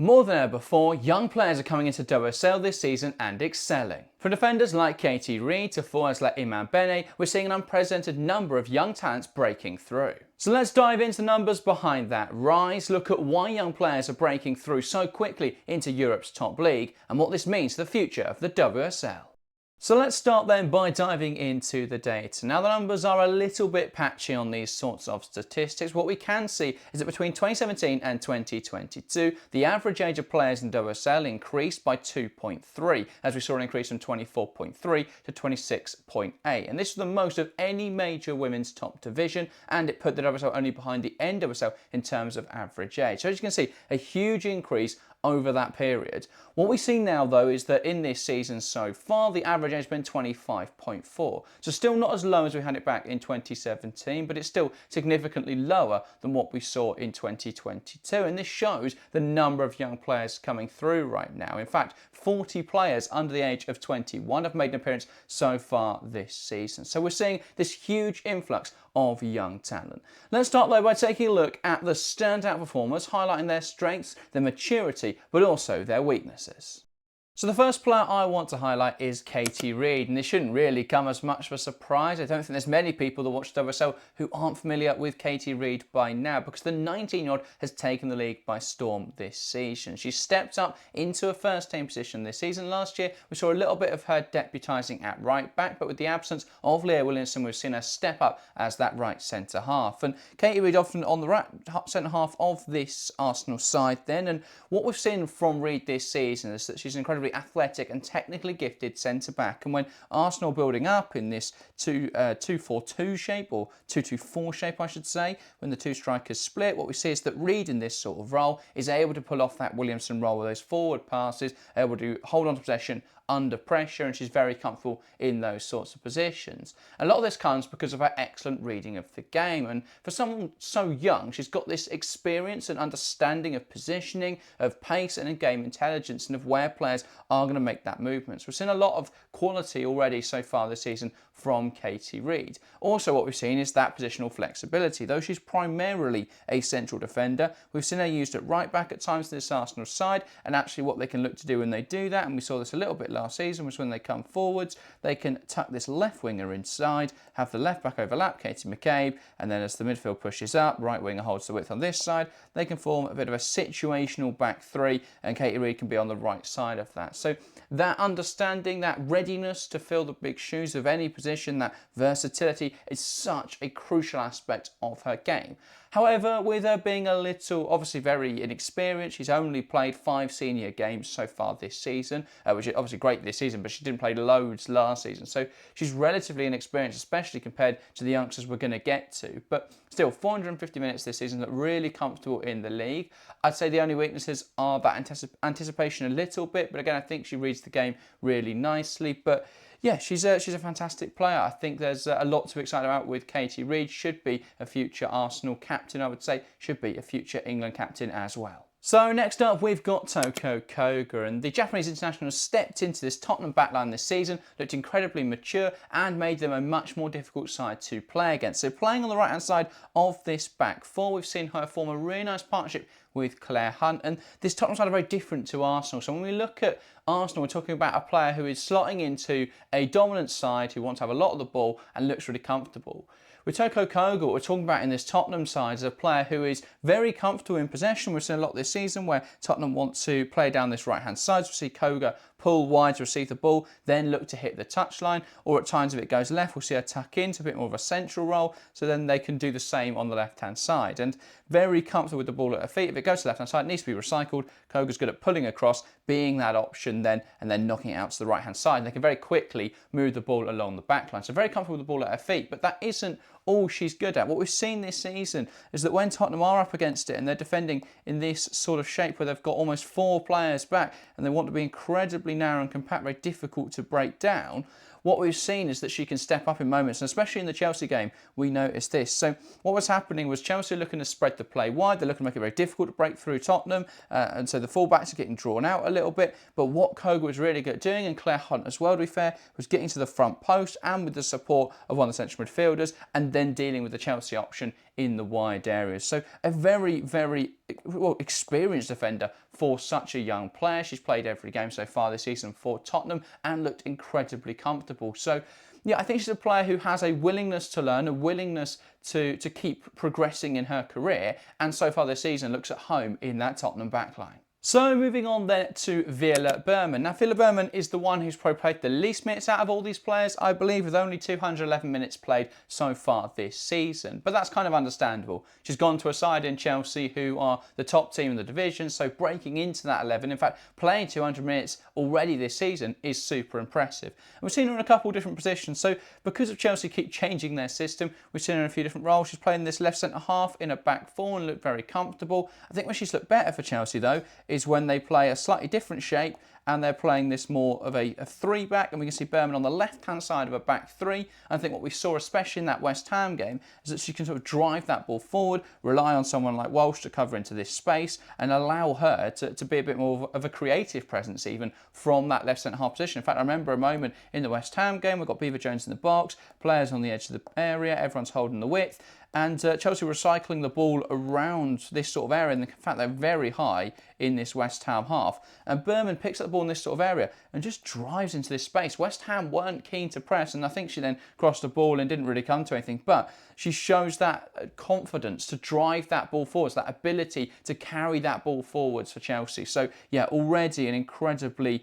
More than ever before, young players are coming into WSL this season and excelling. From defenders like Reid to forwards like Iman Beney, we're seeing an unprecedented number of young talents breaking through. So let's dive into the numbers behind that rise, look at why young players are breaking through so quickly into Europe's top league, and what this means for the future of the WSL. So let's start then by diving into the data. Now the numbers are a little bit patchy on these sorts of statistics. What we can see is that between 2017 and 2022, the average age of players in WSL increased by 2.3, as we saw an increase from 24.3 to 26.8. And this was the most of any major women's top division, and it put the WSL only behind the NWSL in terms of average age. So as you can see, a huge increase over that period. What we see now though is that in this season so far, the average age has been 25.4. So still not as low as we had it back in 2017, but it's still significantly lower than what we saw in 2022. And this shows the number of young players coming through right now. In fact, 40 players under the age of 21 have made an appearance so far this season. So we're seeing this huge influx of young talent. Let's start though by taking a look at the standout performers, highlighting their strengths, their maturity, but also their weaknesses. So the first player I want to highlight is Reid, and this shouldn't really come as much of a surprise. I don't think there's many people that watch WSL who aren't familiar with Reid by now, because the 19-year-old has taken the league by storm this season. She stepped up into a first-team position this season. Last year, we saw a little bit of her deputising at right back, but with the absence of Leah Williamson, we've seen her step up as that right centre half. And Reid often on the right centre half of this Arsenal side then, and what we've seen from Reid this season is that she's incredibly athletic and technically gifted centre-back, and when Arsenal building up in this 2-4-2 shape, or 2-2-4 shape I should say, when the two strikers split, what we see is that Reid in this sort of role is able to pull off that Williamson role with those forward passes, able to hold on to possession under pressure, and she's very comfortable in those sorts of positions. A lot of this comes because of her excellent reading of the game, and for someone so young, she's got this experience and understanding of positioning, of pace and of game intelligence, and of where players are going to make that movement. So we've seen a lot of quality already so far this season from Reid. Also what we've seen is that positional flexibility. Though she's primarily a central defender, we've seen her used at right back at times to this Arsenal side, and actually what they can look to do when they do that, and we saw this a little bit last season, was when they come forwards, they can tuck this left winger inside, have the left back overlap, Katie McCabe, and then as the midfield pushes up, right winger holds the width on this side, they can form a bit of a situational back three, and Reid can be on the right side of that. So that understanding, that readiness to fill the big shoes of any position, that versatility is such a crucial aspect of her game. However, with her being a little, obviously very inexperienced, she's only played 5 senior games so far this season, which is obviously great this season, but she didn't play loads last season. So she's relatively inexperienced, especially compared to the youngsters we're going to get to. But still, 450 minutes this season, look really comfortable in the league. I'd say the only weaknesses are that anticipation a little bit, but again, I think she reads the game really nicely. But yeah, she's a fantastic player. I think there's a lot to be excited about with Reid. Should be a future Arsenal captain, I would say. Should be a future England captain as well. So next up, we've got Tōko Koga, and the Japanese international stepped into this Tottenham backline this season, looked incredibly mature, and made them a much more difficult side to play against. So playing on the right-hand side of this back four, we've seen her form a really nice partnership with Claire Hunt, and this Tottenham side are very different to Arsenal. So when we look at Arsenal, we're talking about a player who is slotting into a dominant side, who wants to have a lot of the ball and looks really comfortable. With Tōko Koga, what we're talking about in this Tottenham side is a player who is very comfortable in possession. We've seen a lot this season where Tottenham want to play down this right-hand side. So we see Koga pull wide to receive the ball, then look to hit the touchline, or at times if it goes left, we'll see her tuck into a bit more of a central role, so then they can do the same on the left-hand side. And very comfortable with the ball at her feet. If it goes to the left-hand side, it needs to be recycled. Koga's good at pulling across, being that option then, and then knocking it out to the right-hand side. And they can very quickly move the ball along the back line. So very comfortable with the ball at her feet, but that isn't all she's good at. What we've seen this season is that when Tottenham are up against it and they're defending in this sort of shape where they've got almost 4 players back and they want to be incredibly narrow and compact, very difficult to break down, what we've seen is that she can step up in moments, and especially in the Chelsea game, we noticed this. So what was happening was Chelsea looking to spread the play wide, they're looking to make it very difficult to break through Tottenham, and so the fullbacks are getting drawn out a little bit, but what Koga was really good at doing, and Claire Hunt as well to be fair, was getting to the front post and with the support of one of the central midfielders, and then dealing with the Chelsea option in the wide areas. So a very, very experienced defender for such a young player. She's played every game so far this season for Tottenham and looked incredibly comfortable. So yeah, I think she's a player who has a willingness to learn, a willingness to keep progressing in her career, and so far this season looks at home in that Tottenham backline. So moving on then to Veerle Buurman. Now Veerle Buurman is the one who's probably played the least minutes out of all these players, I believe, with only 211 minutes played so far this season. But that's kind of understandable. She's gone to a side in Chelsea who are the top team in the division, so breaking into that 11, in fact playing 200 minutes already this season, is super impressive. And we've seen her in a couple of different positions, so because of Chelsea keep changing their system, we've seen her in a few different roles. She's playing this left centre half in a back four and looked very comfortable. I think where she's looked better for Chelsea though is when they play a slightly different shape and they're playing this more of a three-back, and we can see Buurman on the left-hand side of a back three. I think what we saw, especially in that West Ham game, is that she can sort of drive that ball forward, rely on someone like Walsh to cover into this space, and allow her to be a bit more of a creative presence even from that left centre-half position. In fact, I remember a moment in the West Ham game, we've got Beaver Jones in the box, players on the edge of the area, everyone's holding the width, and Chelsea were recycling the ball around this sort of area. And in fact, they're very high in this West Ham half. And Buurman picks up the ball in this sort of area and just drives into this space. West Ham weren't keen to press, and I think she then crossed the ball and didn't really come to anything. But she shows that confidence to drive that ball forwards, that ability to carry that ball forwards for Chelsea. So yeah, already an incredibly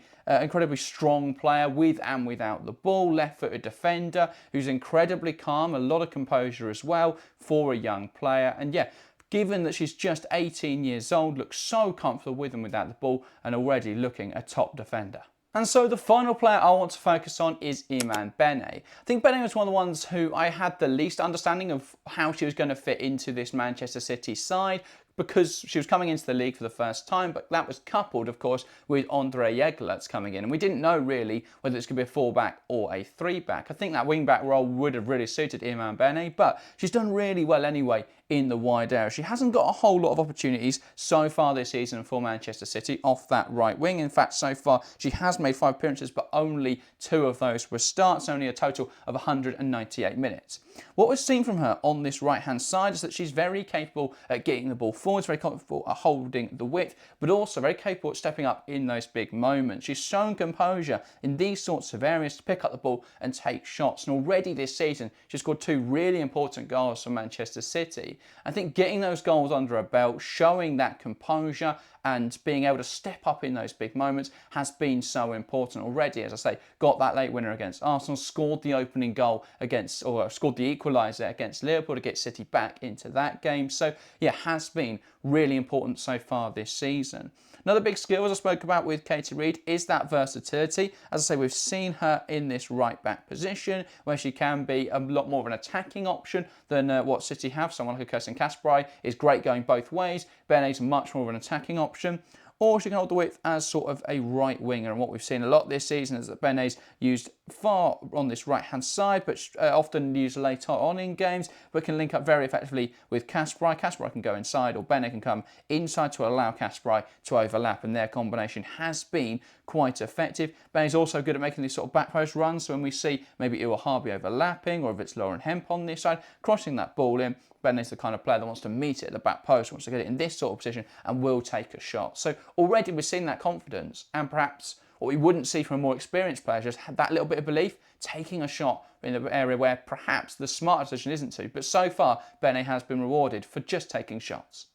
strong player with and without the ball, left-footed defender who's incredibly calm, a lot of composure as well for a young player. And yeah, given that she's just 18 years old, looks so comfortable with and without the ball and already looking a top defender. And so the final player I want to focus on is Iman Beney. I think Beney was one of the ones who I had the least understanding of how she was going to fit into this Manchester City side, because she was coming into the league for the first time, but that was coupled, of course, with Andre Yegelerts coming in. And we didn't know really whether it's going to be a full-back or a three-back. I think that wing-back role would have really suited Iman Beney, but she's done really well anyway in the wide area. She hasn't got a whole lot of opportunities so far this season for Manchester City off that right wing. In fact, so far she has made 5 appearances, but only 2 of those were starts, only a total of 198 minutes. What we've seen from her on this right-hand side is that she's very capable at getting the ball forwards, very comfortable at holding the width, but also very capable at stepping up in those big moments. She's shown composure in these sorts of areas to pick up the ball and take shots. And already this season, she's scored 2 really important goals for Manchester City. I think getting those goals under her belt, showing that composure and being able to step up in those big moments has been so important already. As I say, got that late winner against Arsenal, scored the opening goal against, or scored the equaliser against Liverpool to get City back into that game. So yeah, has been really important so far this season. Another big skill, as I spoke about with Katie Reid, is that versatility. As I say, we've seen her in this right-back position where she can be a lot more of an attacking option than what City have. Someone like Kirsten Kasperai is great going both ways. Beney's much more of an attacking option. Or she can hold the width as sort of a right winger. And what we've seen a lot this season is that Beney's used far on this right-hand side, but often used later on in games, but can link up very effectively with Kasperai. Kasperai can go inside, or Beney can come inside to allow Kasperai to overlap, and their combination has been quite effective. Beney's also good at making these sort of back post runs, so when we see maybe Iwa Harvey overlapping, or if it's Lauren Hemp on this side, crossing that ball in, Beney's the kind of player that wants to meet it at the back post, wants to get it in this sort of position, and will take a shot. So already we're seeing that confidence, and perhaps what we wouldn't see from a more experienced player, just had that little bit of belief, taking a shot in an area where perhaps the smarter decision isn't to. But so far, Beney has been rewarded for just taking shots.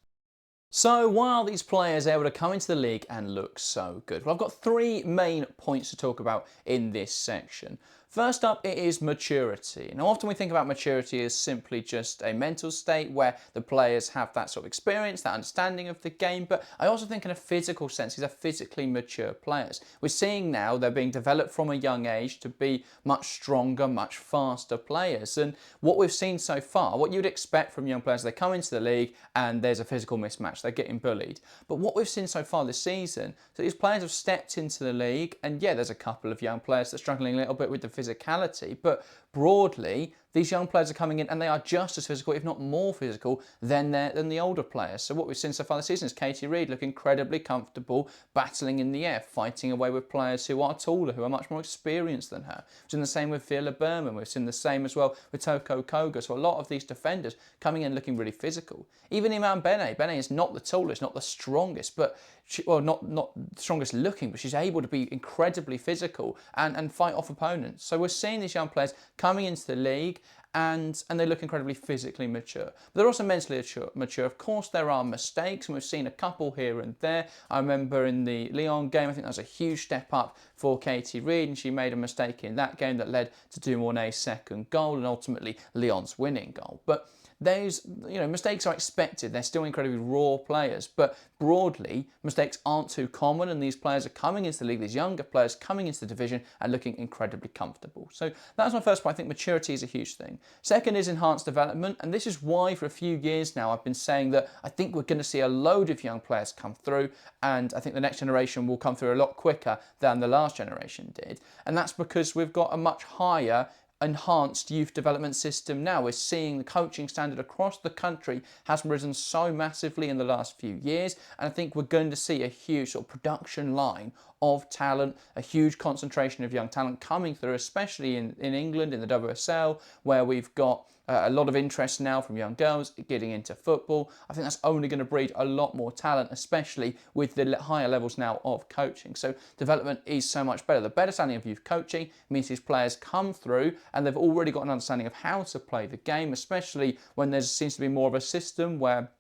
So why are these players able to come into the league and look so good? Well, I've got 3 main points to talk about in this section. First up, it is maturity. Now, often we think about maturity as simply just a mental state where the players have that sort of experience, that understanding of the game, but I also think in a physical sense, these are physically mature players. We're seeing now they're being developed from a young age to be much stronger, much faster players. And what we've seen so far, what you'd expect from young players, they come into the league and there's a physical mismatch, they're getting bullied. But what we've seen so far this season, so these players have stepped into the league, and yeah, there's a couple of young players that are struggling a little bit with the physicality, but broadly, these young players are coming in and they are just as physical, if not more physical, than the older players. So what we've seen so far this season is Katie Reid look incredibly comfortable, battling in the air, fighting away with players who are taller, who are much more experienced than her. We've seen the same with Veerle Buurman. We've seen the same as well with Tōko Koga. So a lot of these defenders coming in looking really physical. Even Iman Beney. Beney is not the tallest, not the strongest, but not the strongest looking, but she's able to be incredibly physical and fight off opponents. So we're seeing these young players coming into the league and they look incredibly physically mature. But they're also mentally mature. Of course, there are mistakes, and we've seen a couple here and there. I remember in the Lyon game, I think that was a huge step up for Katie Reid, and she made a mistake in that game that led to Dumournay's second goal and ultimately Lyon's winning goal. But those, mistakes are expected. They're still incredibly raw players, but broadly, mistakes aren't too common, and these players are coming into the league, these younger players coming into the division and looking incredibly comfortable. So that's my first point. I think maturity is a huge thing. Second is enhanced development, and this is why for a few years now I've been saying that I think we're going to see a load of young players come through, and I think the next generation will come through a lot quicker than the last generation did. And that's because we've got a much higher enhanced youth development system now. We're seeing the coaching standard across the country has risen so massively in the last few years, and I think we're going to see a huge sort of production line of talent, a huge concentration of young talent coming through, especially in England, in the WSL, where we've got a lot of interest now from young girls getting into football. I think that's only going to breed a lot more talent, especially with the higher levels now of coaching. So development is so much better. The better standing of youth coaching means these players come through and they've already got an understanding of how to play the game, especially when there seems to be more of a system where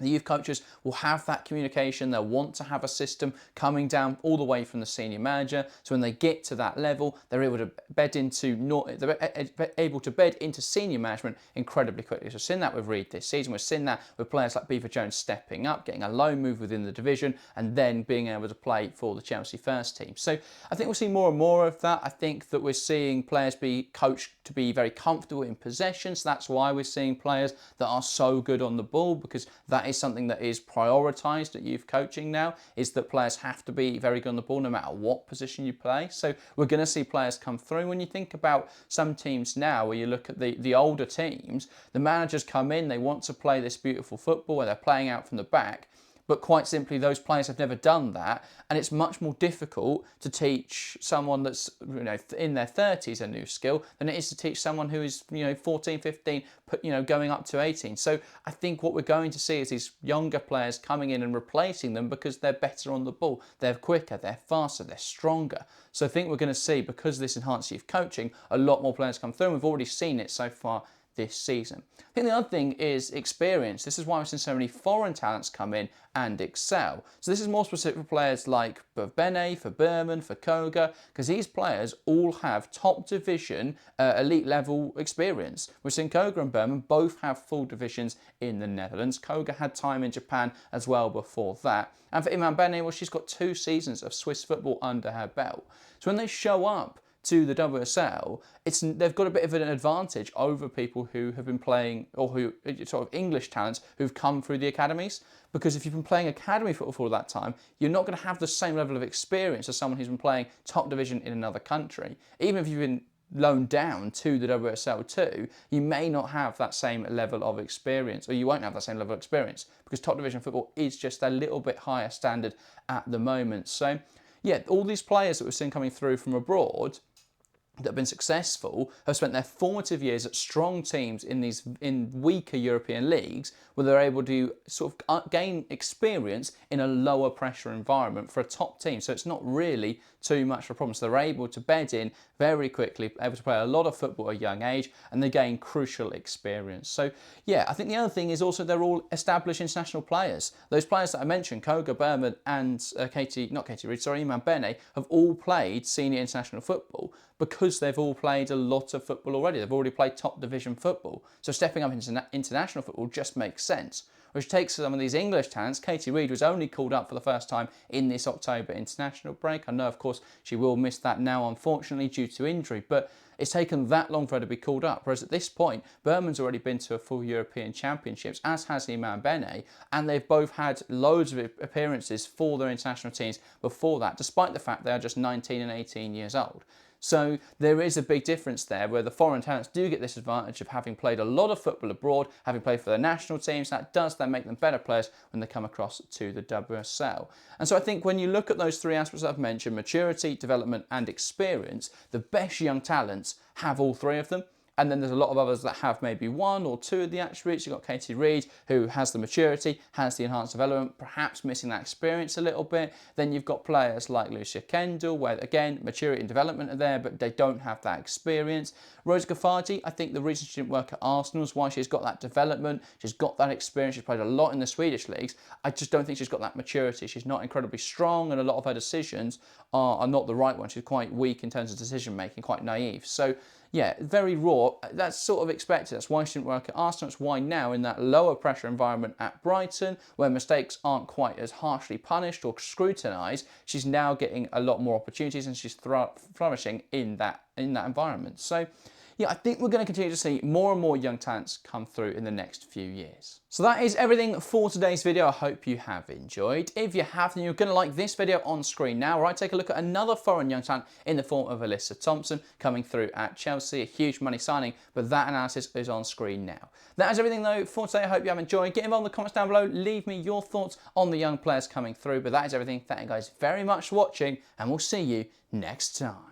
the youth coaches will have that communication. They'll want to have a system coming down all the way from the senior manager. So when they get to that level, they're able to bed into senior management incredibly quickly. So we've seen that with Reid this season. We've seen that with players like Beaver Jones stepping up, getting a loan move within the division, and then being able to play for the Chelsea first team. So I think we'll see more and more of that. I think that we're seeing players be coached to be very comfortable in possession. So that's why we're seeing players that are so good on the ball, because that is something that is prioritised at youth coaching now, is that players have to be very good on the ball no matter what position you play. So we're going to see players come through. When you think about some teams now, where you look at the older teams, the managers come in, they want to play this beautiful football where they're playing out from the back. But quite simply, those players have never done that, and it's much more difficult to teach someone that's in their 30s a new skill than it is to teach someone who is 14, 15, going up to 18. So I think what we're going to see is these younger players coming in and replacing them because they're better on the ball, they're quicker, they're faster, they're stronger. So I think we're going to see, because of this enhanced youth coaching, a lot more players come through, and we've already seen it so far this season. I think the other thing is experience. This is why we've seen so many foreign talents come in and excel. So this is more specific for players like Beney, for Buurman, for Koga, because these players all have top division, elite level experience. We've seen Koga and Buurman both have full divisions in the Netherlands. Koga had time in Japan as well before that. And for Iman Beney, well, she's got 2 seasons of Swiss football under her belt. So when they show up to the WSL, they've got a bit of an advantage over people who have been playing, or who sort of English talents who've come through the academies. Because if you've been playing academy football for all that time, you're not going to have the same level of experience as someone who's been playing top division in another country. Even if you've been loaned down to the WSL too, you may not have that same level of experience, or you won't have that same level of experience, because top division football is just a little bit higher standard at the moment. So yeah, all these players that we're seeing coming through from abroad that have been successful have spent their formative years at strong teams in weaker European leagues, where they're able to sort of gain experience in a lower pressure environment for a top team. So it's not really too much of a problem. So they're able to bed in very quickly, able to play a lot of football at a young age, and they gain crucial experience. So yeah, I think the other thing is also they're all established international players. Those players that I mentioned, Koga, Buurman and Iman Beney, have all played senior international football because they've all played a lot of football already. They've already played top division football. So stepping up into international football just makes sense. Which takes some of these English talents. Katie Reid was only called up for the first time in this October international break. I know, of course, she will miss that now, unfortunately, due to injury, but it's taken that long for her to be called up. Whereas at this point, Buurman's already been to a full European Championships, as has Iman Beney, and they've both had loads of appearances for their international teams before that, despite the fact they are just 19 and 18 years old. So there is a big difference there where the foreign talents do get this advantage of having played a lot of football abroad, having played for their national teams. That does then make them better players when they come across to the WSL. And so I think when you look at those three aspects that I've mentioned, maturity, development and experience, the best young talents have all three of them. And then there's a lot of others that have maybe one or two of the attributes. You've got Katie Reid, who has the maturity, has the enhanced development, perhaps missing that experience a little bit. Then you've got players like Lucia Kendall, where again, maturity and development are there, but they don't have that experience. Rose Gaffardi, I think the reason she didn't work at Arsenal is why she's got that development, she's got that experience, she's played a lot in the Swedish leagues. I just don't think she's got that maturity. She's not incredibly strong, and a lot of her decisions are not the right ones. She's quite weak in terms of decision making, quite naive. So yeah, very raw. That's sort of expected. That's why she didn't work at Arsenal. That's why now in that lower pressure environment at Brighton, where mistakes aren't quite as harshly punished or scrutinised, she's now getting a lot more opportunities and she's flourishing in that environment. So yeah, I think we're going to continue to see more and more young talents come through in the next few years. So that is everything for today's video. I hope you have enjoyed. If you have, then you're going to like this video on screen now, where I take a look at another foreign young talent in the form of Alyssa Thompson coming through at Chelsea, a huge money signing, but that analysis is on screen now. That is everything though for today. I hope you have enjoyed. Get involved in the comments down below. Leave me your thoughts on the young players coming through, but that is everything. Thank you guys very much for watching, and we'll see you next time.